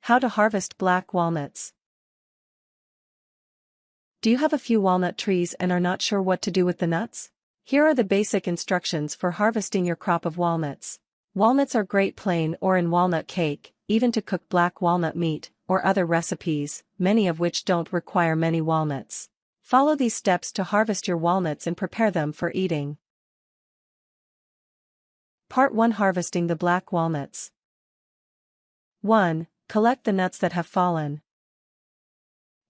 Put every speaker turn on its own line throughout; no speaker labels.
How to harvest black walnuts. Do you have a few walnut trees and are not sure what to do with the nuts? Here are the basic instructions for harvesting your crop of walnuts. Walnuts are great plain or in walnut cake, even to cook black walnut meat, or other recipes, many of which don't require many walnuts. Follow these steps to harvest your walnuts and prepare them for eating. Part 1. Harvesting the black walnuts. 1. Collect the nuts that have fallen.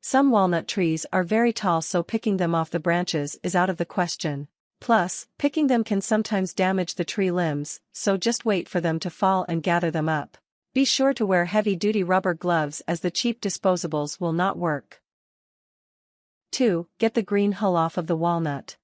Some walnut trees are very tall, so picking them off the branches is out of the question. Plus, picking them can sometimes damage the tree limbs, so just wait for them to fall and gather them up. Be sure to wear heavy-duty rubber gloves, as the cheap disposables will not work. 2. Get the green hull off of the walnut.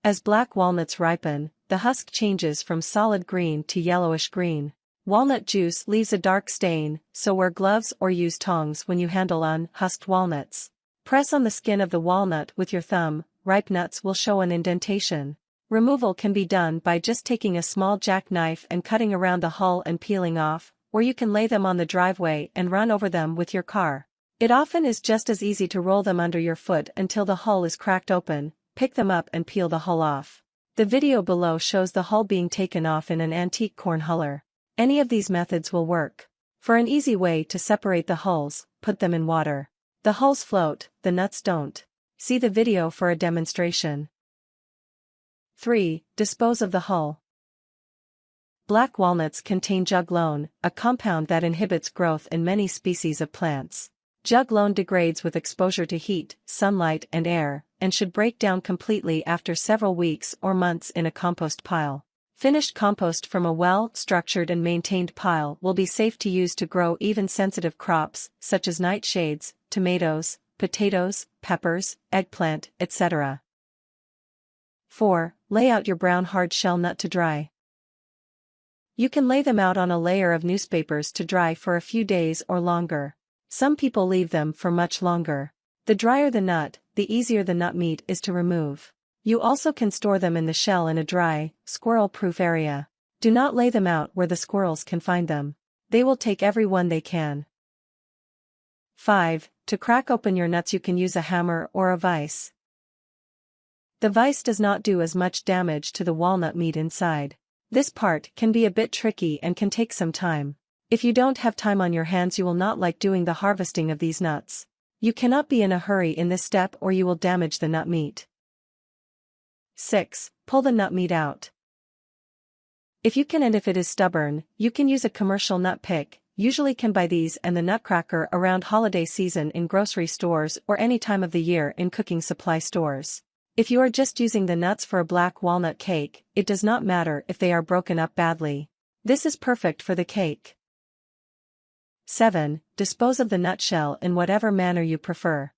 As black walnuts ripen, the husk changes from solid green to yellowish green. Walnut juice leaves a dark stain, so wear gloves or use tongs when you handle unhusked walnuts. Press on the skin of the walnut with your thumb. Ripe nuts will show an indentation. Removal can be done by just taking a small jackknife and cutting around the hull and peeling off, or you can lay them on the driveway and run over them with your car. It often is just as easy to roll them under your foot until the hull is cracked open, pick them up and peel the hull off. The video below shows the hull being taken off in an antique corn huller. Any of these methods will work. For an easy way to separate the hulls, put them in water. The hulls float, the nuts don't. See the video for a demonstration. 3. Dispose of the hull. Black walnuts contain juglone, a compound that inhibits growth in many species of plants. Juglone degrades with exposure to heat, sunlight and air, and should break down completely after several weeks or months in a compost pile. Finished compost from a well-structured and maintained pile will be safe to use to grow even sensitive crops, such as nightshades, tomatoes, potatoes, peppers, eggplant, etc. 4. Lay out your brown hard shell nut to dry. You can lay them out on a layer of newspapers to dry for a few days or longer. Some people leave them for much longer. The drier the nut, the easier the nut meat is to remove. You also can store them in the shell in a dry, squirrel-proof area. Do not lay them out where the squirrels can find them. They will take every one they can. 5. To crack open your nuts you can use a hammer or a vise. The vise does not do as much damage to the walnut meat inside. This part can be a bit tricky and can take some time. If you don't have time on your hands, you will not like doing the harvesting of these nuts. You cannot be in a hurry in this step or you will damage the nut meat. 6. Pull the nut meat out. If you can and if it is stubborn, you can use a commercial nut pick. Usually can buy these and the nutcracker around holiday season in grocery stores or any time of the year in cooking supply stores. If you are just using the nuts for a black walnut cake, it does not matter if they are broken up badly. This is perfect for the cake. 7. Dispose of the nutshell in whatever manner you prefer.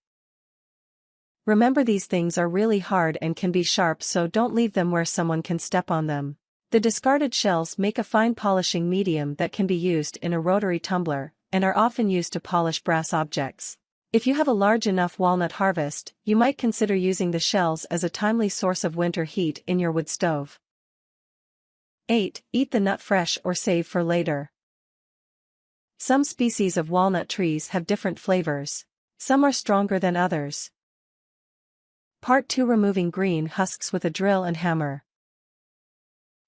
Remember, these things are really hard and can be sharp, so don't leave them where someone can step on them. The discarded shells make a fine polishing medium that can be used in a rotary tumbler, and are often used to polish brass objects. If you have a large enough walnut harvest, you might consider using the shells as a timely source of winter heat in your wood stove. 8. Eat the nut fresh or save for later. Some species of walnut trees have different flavors. Some are stronger than others. Part 2. Removing green husks with a drill and hammer.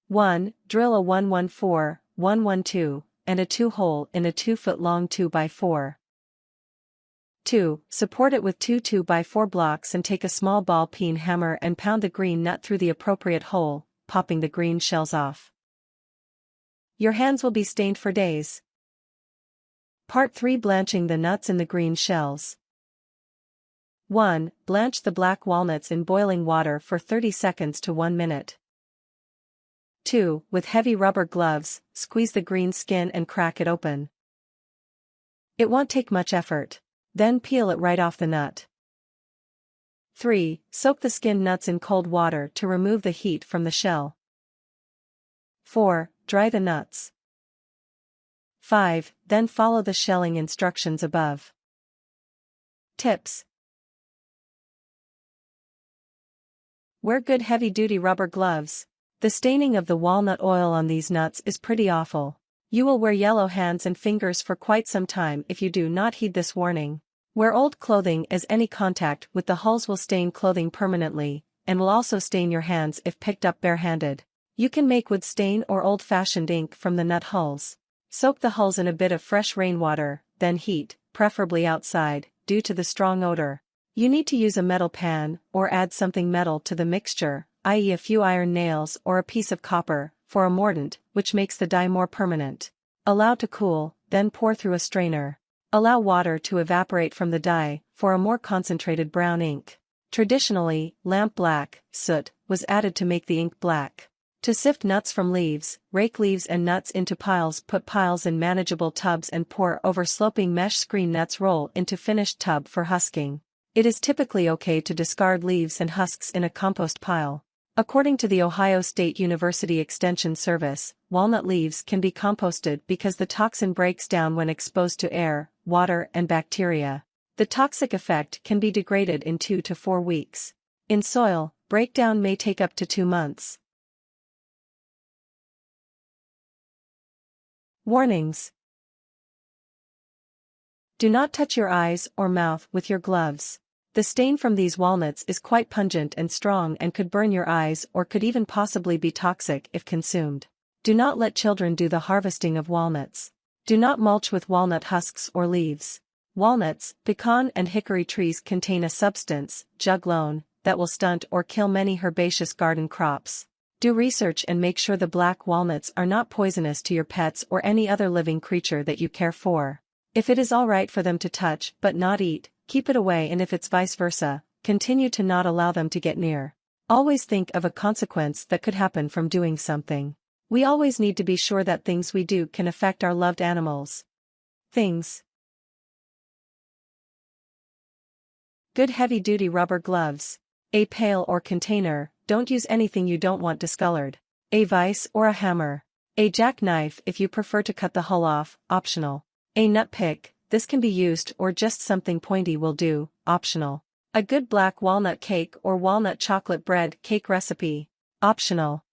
1. Drill a 114, 112, and a 2-hole in a 2-foot-long 2x4. 2. Support it with two 2x4 blocks and take a small ball peen hammer and pound the green nut through the appropriate hole, popping the green shells off. Your hands will be stained for days. Part 3. Blanching the nuts in the green shells. 1. Blanch the black walnuts in boiling water for 30 seconds to 1 minute. 2. With heavy rubber gloves, squeeze the green skin and crack it open. It won't take much effort. Then peel it right off the nut. 3. Soak the skinned nuts in cold water to remove the heat from the shell. 4. Dry the nuts. 5. Then follow the shelling instructions above. Tips. Wear good heavy-duty rubber gloves. The staining of the walnut oil on these nuts is pretty awful. You will wear yellow hands and fingers for quite some time if you do not heed this warning. Wear old clothing, as any contact with the hulls will stain clothing permanently, and will also stain your hands if picked up barehanded. You can make wood stain or old-fashioned ink from the nut hulls. Soak the hulls in a bit of fresh rainwater, then heat, preferably outside, due to the strong odor. You need to use a metal pan, or add something metal to the mixture, i.e. a few iron nails or a piece of copper, for a mordant, which makes the dye more permanent. Allow to cool, then pour through a strainer. Allow water to evaporate from the dye, for a more concentrated brown ink. Traditionally, lamp black, soot, was added to make the ink black. To sift nuts from leaves, rake leaves and nuts into piles. Put piles in manageable tubs and pour over sloping mesh screen nuts. Roll into finished tub for husking. It is typically okay to discard leaves and husks in a compost pile. According to the Ohio State University Extension Service, walnut leaves can be composted because the toxin breaks down when exposed to air, water and bacteria. The toxic effect can be degraded in 2 to 4 weeks. In soil, breakdown may take up to 2 months. Warnings. Do not touch your eyes or mouth with your gloves. The stain from these walnuts is quite pungent and strong and could burn your eyes or could even possibly be toxic if consumed. Do not let children do the harvesting of walnuts. Do not mulch with walnut husks or leaves. Walnuts, pecan and hickory trees contain a substance, juglone, that will stunt or kill many herbaceous garden crops. Do research and make sure the black walnuts are not poisonous to your pets or any other living creature that you care for. If it is alright for them to touch but not eat, keep it away, and if it's vice versa, continue to not allow them to get near. Always think of a consequence that could happen from doing something. We always need to be sure that things we do can affect our loved animals. Things. Good heavy-duty rubber gloves. A pail or container. Don't use anything you don't want discolored. A vise or a hammer. A jackknife if you prefer to cut the hull off, optional. A nut pick, this can be used, or just something pointy will do, optional. A good black walnut cake or walnut chocolate bread cake recipe, optional.